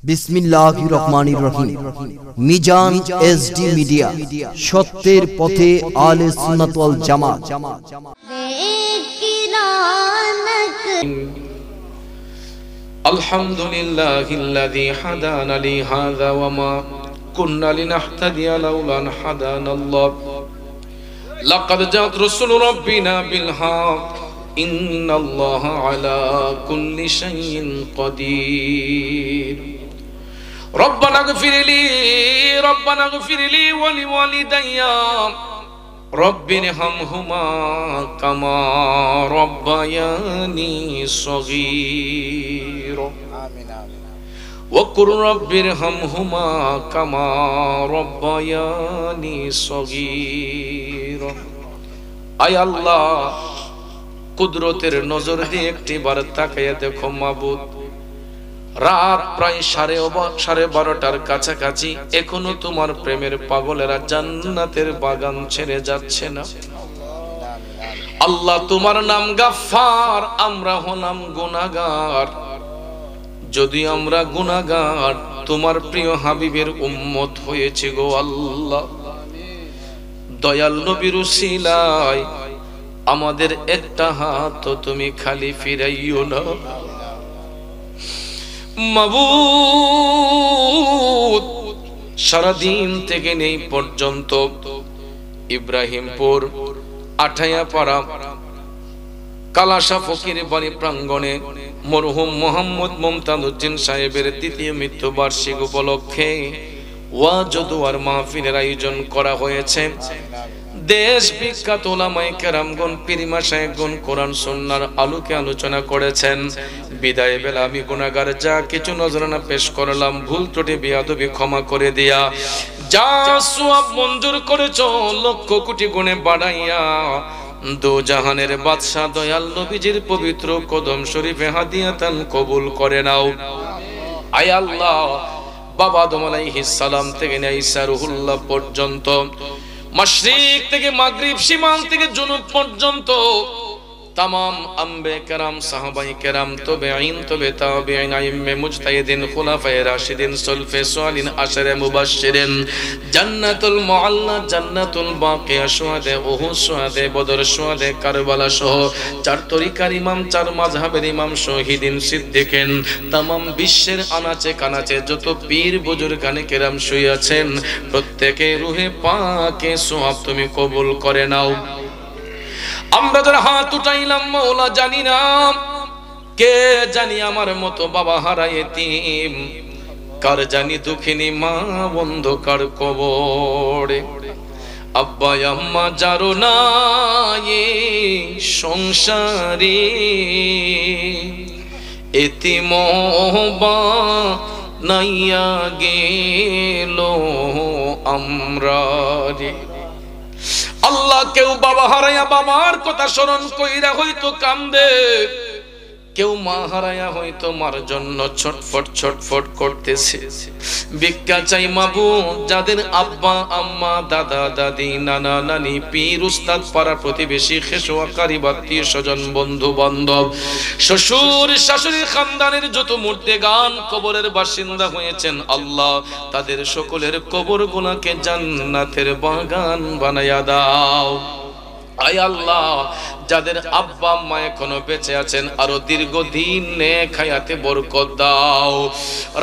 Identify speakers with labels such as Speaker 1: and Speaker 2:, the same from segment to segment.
Speaker 1: বিসমিল্লাহির রহমানির রহিম। Mizan SD media, সত্যের পথে আলে সুন্নাত ওয়াল জামাত।
Speaker 2: আলহামদুলিল্লাহিল্লাযী হাদানা লিহাযা ওয়া মা কুন্না লিনাহতাদিয়া লাউলা আন হাদানাল্লাহ। লাকাদ জাআত রাসূলু রাব্বিনা বিল হক ইন্নাল্লাহা আলা কুল্লি শাইইন কাদির। ربنا اغفر لي ولوالدي رب ارحمهما كما ربياني صغيرا وقل رب ارحمهما كما ربياني صغيرا। আয় আল্লাহ, কুদরতের নজর দিয়ে একটিবার তাকাইয়া দেখো মাবুদ, রাত প্রায় 12:30টার কাছাকাছি, এখনো তোমার প্রেমের পাগলেরা জান্নাতের বাগান ছেড়ে যাচ্ছে না। আল্লাহ, তোমার নাম গাফফার, আমরা হলাম গুনাহগার। যদি আমরা গুনাহগার, তোমার প্রিয় হাবিবের উম্মত হয়েছে গো আল্লাহ, দয়াল নবীর উসিলায় আমাদের একটা হাত তুমি খালি ফিরাইও না মাবুদ। সারাদিন থেকে নেই পর্যন্ত ইব্রাহিমপুর আঠাইয়াপাড়া কালাশা ফকির বাড়ি প্রাঙ্গণে মরহুম মোহাম্মদ মুমতাজউদ্দিন সাহেবের দ্বিতীয় মৃত্যুবার্ষিকী উপলক্ষে ওয়াজ ও দুআর মাহফিলের আয়োজন করা হয়েছে। দেশ বিখ্যাত উলামায়ে কেরামগণ, পীর মাশায়েখগণ কোরআন সুন্নাহর আলোকে আলোচনা করেছেন। বিদায় বেলা আমি গুনাহগার, যা কিছু নজরানা পেশ করলাম, ভুল ত্রুটি বেয়াদবি ক্ষমা করে দিয়া, যা সওয়াব মঞ্জুর করেছো লক্ষ কোটি গুণে বাড়াইয়া দো জাহানের বাদশা দয়াল নবীজির পবিত্র কদম শরীফে হাদিয়াতান কবুল করে নাও। আয় আল্লাহ, বাবা আদম আলাইহিস সালাম থেকে ঈসা রুহুল্লাহ পর্যন্ত, মাশরিক থেকে মাগরিব, শিমাল থেকে জুনুব পর্যন্ত তামাম আম্বে কেরাম, সাহাবায়ে কেরাম, তাবেঈন, তবে তাবেঈন, আইম্মে মুজতাহিদিন, খুলাফায়ে রাশিদিন, সুলফে সালিহিন, আশারে মুবাশশিরিন, জান্নাতুল মুআল্লা, জান্নাতুল বাকিয়া, শুহাদা উহুদ, শুহাদা বদর, শুহাদা কারবালা সহ চার তরিকার ইমাম, চার মাযহাবের ইমাম, শহীদিন, সিদ্দিকিন, তামাম বিশ্বের আনাচে কানাচে যত পীর বুজুর্গানে কেরাম শুয়ে আছেন, প্রত্যেকের রূহে পাকে সওয়াব তুমি কবুল করে নাও। আমরা যারা হাত উঠাইলাম মওলা, জানি না কে জানি আমার মতো বাবা হারা এতিম, কার জানি দুঃখিনী মা অন্ধকার কবরে, আব্বা আম্মা যারো নাই সংসারে, এতিম বানাইয়া গেল আমরা রে। আল্লাহ, কেউ বাবা হারায়া বাবার কথা স্মরণ কইরা হয়তো কান্দে, কেউ মা হারায়া হয়তো মার জন্য ছটফট ছটফট করতেছে। ভিক্ষা চাই মাবুদ, যাদের আব্বা আম্মা, দাদা দাদি, নানা নানি, পীর উস্তাদ, পাড়া প্রতিবেশী, খেশোয়া কারিব, আত্মীয় স্বজন, বন্ধু বান্ধব, শ্বশুর শাশুড়ির খানদানের যত মুর্দেগান কবরের বাসিন্দা হয়েছেন, আল্লাহ তাদের সকলের কবরগুলোকে জান্নাতের বাগান বানায়া দাও। আয় আল্লাহ, যাদের আব্বা আম্মা এখনো বেঁচে আছেন, আরো দীর্ঘদিন নেক হায়াতে বরকত দাও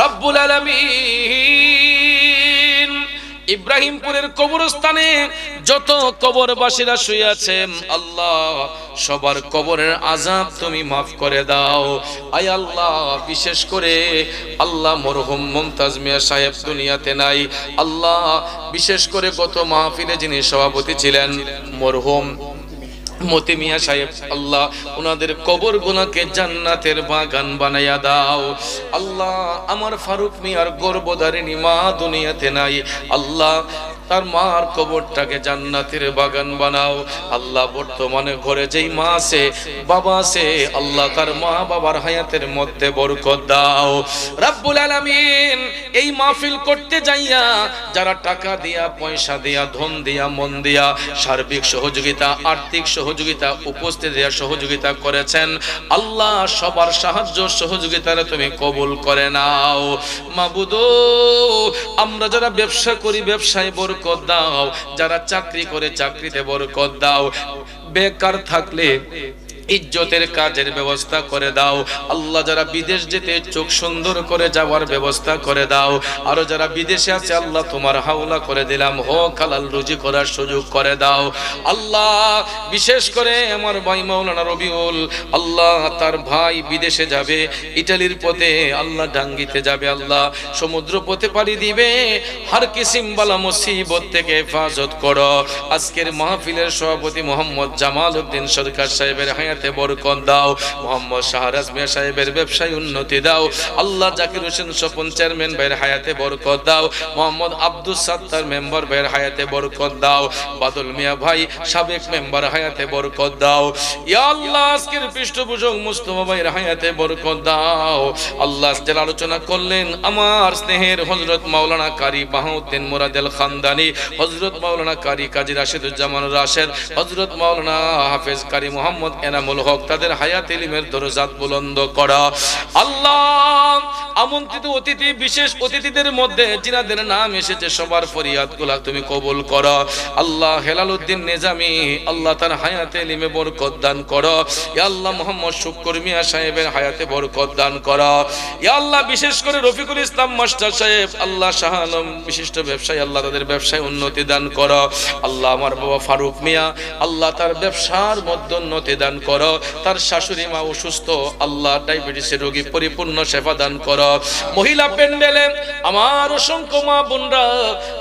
Speaker 2: রব্বুল আলামিন। ইব্রাহিমপুরের কবরস্থানে যত কবরবাসীরা শুয়ে আছেন, আল্লাহ সবার কবরের আযাব তুমি মাফ করে দাও। আয় আল্লাহ, বিশেষ করে আল্লাহ মরহুম মুমতাজ মিয়া সাহেব দুনিয়াতে নাই, আল্লাহ বিশেষ করে গত মাহফিলে যিনি সভাপতি ছিলেন মরহুম মতি মিয়া সাহেব, আল্লাহ ওনাদের কবর গুনাকে জান্নাতের বাগান বানাইয়া দাও। আল্লাহ, আমার ফারুক মিয়ার গর্ভধারিণী মা দুনিয়াতে নাই, আল্লাহ তার মার কবরটাকে জান্নাতের বাগান বানাও আল্লাহ। বর্তমানে ঘরে যেই মা আছে বাবা আছে আল্লাহ তার মা বাবার হায়াতের মধ্যে বরকত দাও রব্বুল আলামিন। এই মাহফিল করতে যাইয়া যারা টাকা দিয়া পয়সা দিয়া ধন দিয়া মন দিয়া সার্বিক সহযোগিতা আর্থিক সহযোগিতা উপস্থিত দিয়া সহযোগিতা করেছেন আল্লাহ সবার সাহায্য সহযোগিতারে তুমি কবুল করে নাও মাবুদ। আমরা যারা ব্যবসা করি ব্যবসায় বরকত দাও, যারা চাকরি করে চাকরিতে বরকত দাও, বেকার থাকলে ইজ্জতের কাজের ব্যবস্থা করে দাও আল্লাহ। যারা বিদেশ যেতে চোখ সুন্দর করে যাওয়ার ব্যবস্থা করে দাও। আরো যারা বিদেশে আছে আল্লাহ তোমার হাওলা করে দিলাম হোক হালাল রুজি করার সুযোগ করে দাও আল্লাহ। বিশেষ করে আমার ভাই মাওলানা রবিউল আল্লাহ তার ভাই বিদেশে যাবে ইটালির পথে আল্লাহ ডাঙ্গিতে যাবে আল্লাহ সমুদ্র পথে পাড়ি দিবে হর কিসিম বালা মুসিবত থেকে হেফাজত করো। আজকের মাহফিলের সভাপতি মোহাম্মদ জামাল উদ্দিন সরকার সাহেবের হায়াত বরকত দাও। মোহাম্মদ শাহরাজ মিয়া সাহেবের ব্যবসায় উন্নতি দাও আল্লাহ। জাকির হোসেন স্বপন চেয়ারম্যান ভাইয়ের হায়াতে বরকত দাও। মোহাম্মদ আব্দুল সাত্তার মেম্বার ভাইয়ের হায়াতে বরকত দাও। বাদল মিয়া ভাই সাবেক মেম্বার হায়াতে বরকত দাও ইয়া আল্লাহ। আজকের পৃষ্ঠপোষক মুস্তফা ভাইয়ের হায়াতে বরকত দাও আল্লাহ। আজকের আলোচনা করলেন আমার স্নেহের হযরত মাওলানা কারি বাহাউদ্দিন মুরাদেল খানদানি, হযরত মাওলানা কারি কাজী রাশিদুজ্জামান রাশেদ, হযরত মাওলানা হাফেজ কারি মোহাম্মদ এনামুল হক, তাদের হায়াত ইলমের দরজাত বুলন্দ করা আল্লাহ। আমন্ত্রিত অতিথি বিশেষ অতিথিদের মধ্যে যিনাদের নাম এসেছে সবার ফরিয়াদগুলো তুমি কবুল করো আল্লাহ। হেলালউদ্দিন নিজামী আল্লাহ তার হায়াতে ইলমে বরকত দান করো ইয়া আল্লাহ। মোহাম্মদ শুকর মিয়া সাহেবের হায়াতে বরকত দান করো ইয়া আল্লাহ। বিশেষ করে রফিকুল ইসলাম মাস্টার সাহেব আল্লাহ শাহ আলম বিশিষ্ট ব্যবসায়ী আল্লাহ তাদের ব্যবসায় উন্নতি দান করো আল্লাহ। আমার বাবা ফারুক মিয়া আল্লাহ তার ব্যবসার মধ্যে উন্নতি দান করো। তার শাশুড়ি মা অসুস্থ আল্লাহ ডায়াবেটিসের রোগী পরিপূর্ণ সেবা দান করো। মহিলা প্যান্ডেলে আমার অসংখ্য মা বোনরা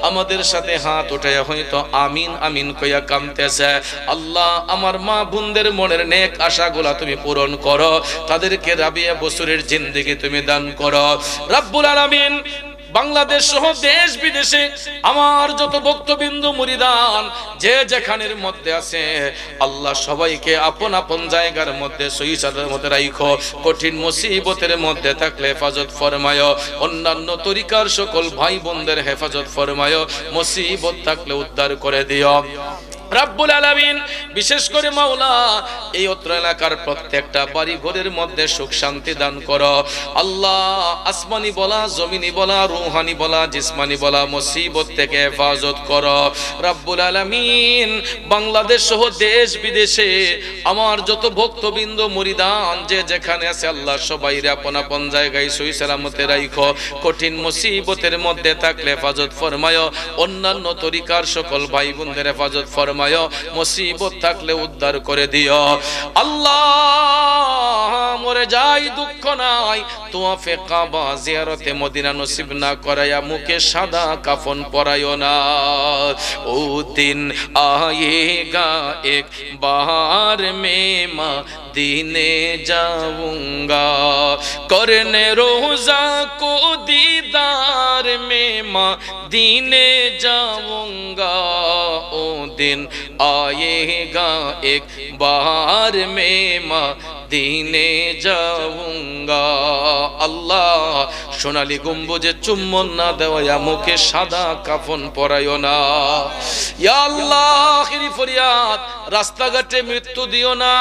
Speaker 2: আমাদের সাথে হাত উঠাইয়া হয়তো আমিন আমিন কইয়া কামতেছে আল্লাহ। আমার মা বোনদের মনের নেক আশাগুলা তুমি পূরণ করো, তাদেরকে রাবিয়া বছরের জিন্দেগি তুমি দান করো রব্বুল আলামিন। বাংলাদেশ সহ দেশ বিদেশে আমার যত ভক্তবিন্দু মুরিদান যে যেখানের মধ্যে আছে আল্লাহ সবাইকে আপন আপন জায়গার মধ্যে সহি সালামতের মধ্যে রাখো। কঠিন মুসিবতের মধ্যে থাকলে হেফাজত ফরমায়। অন্যান্য তরিকার সকল ভাই বোনদের হেফাজত ফরমায়। মুসিবত থাকলে উদ্ধার করে দিও রব্বুল আলামিন। বিশেষ করে মাওলা এই অত্র এলাকার প্রত্যেকটা বাড়ি ঘরের মধ্যে সুখ শান্তি দান করো আল্লাহ। আসমানি বলা জমিনি বলা রুহানি বলা জিসমানি বলা মুসিবত থেকে হেফাজত করো রব্বুল আলামিন। বাংলাদেশ সহ দেশ বিদেশে আমার যত ভক্তবৃন্দ মুরিদান যে যেখানে আছে আল্লাহ সবাইরে আপন আপন জায়গায় সহি সালামতে রাখো। কঠিন মুসিবতের মধ্যে থাকলে হেফাজত ফরমায়। অন্যান্য তরিকার সকল ভাই বোনদের হেফাজত ফরমায়। মুসিবত থাকলে উদ্ধার করে দিও আল্লাহ। মরে যাই দুঃখ নাই তোয়াফে কাবা জিয়ারতে মদিনা নসিব না করায়া মুখে সাদা কাফন পরায়ো না। ও দিন আয়েগা এক বাহার মে मदीने जाऊंगा करने रोजा को दीदार में मदीने जाऊंगा। ओ दिन आएगा एक बार में मदीने जाऊंगा। আল্লাহ সোনালী গম্বুজে চুম্বন না দেওয়া মুখে সাদা কাফন পরায়ো না। ইয়া আল্লাহ আখিরি ফরিয়াদ, রাস্তাঘাটে মৃত্যু দিও না,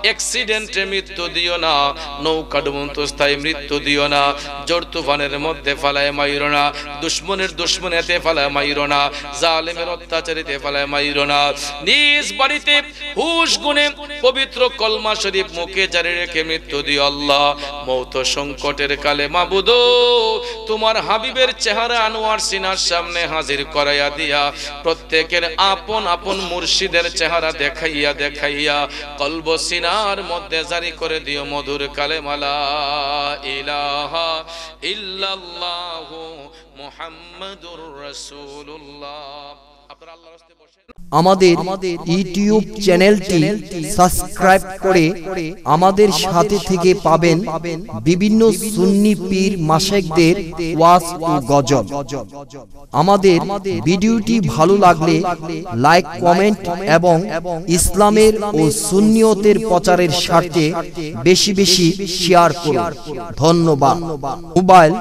Speaker 2: অ্যাক্সিডেন্টে মৃত্যু দিও না, নৌকা ডুবন্তস্থায় মৃত্যু দিও না, ঝড় তুফানের মধ্যে ফালায় মাইরো না, দুশ্মনের দুশ্মনেতে ফালায় মাইরো না, জালেমের অত্যাচারিতে ফালায় মাইরো না। নিজ বাড়িতে হুশ গুনে পবিত্র কলমা শরীফ মুখে জারি রেখে মৃত্যু দিও আল্লাহ। মৌত সংকটের কালে মাবুদ তোমার হাবিবের চেহারা আনোয়ার সিনার সামনে হাজির করাইয়া দিয়া প্রত্যেকের আপন আপন মুর্শিদের চেহারা দেখাইয়া দেখাইয়া কলব সিনার মধ্যে জারি করে দিও মধুর কালেমা লা ইলাহা ইল্লাল্লাহু মুহাম্মাদুর রাসূলুল্লাহ। আপনারা আল্লাহর রাস্তায় বসেন।
Speaker 1: আমাদের ইউটিউব চ্যানেলটি সাবস্ক্রাইব করে আমাদের সাথে থেকে পাবেন বিভিন্ন সুন্নি পীর মাশায়েখদের ওয়াজ ও গজল। আমাদের ভিডিওটি ভালো লাগলে লাইক, কমেন্ট এবং ইসলামের ও সুন্নিয়তের প্রচারের স্বার্থে বেশি বেশি শেয়ার করুন। ধন্যবাদ। মোবাইল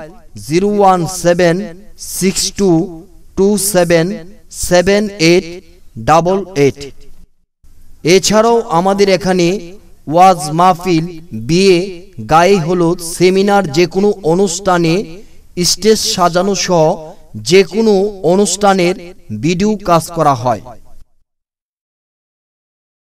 Speaker 1: 01762277888। এছাড়াও আমাদের এখানে ওয়াজ মাহফিল, বিয়ে, গায়ে হলুদ, সেমিনার, যে কোনো অনুষ্ঠানে স্টেজ সাজানো সহ যে কোনো অনুষ্ঠানের ভিডিও কাজ করা হয়।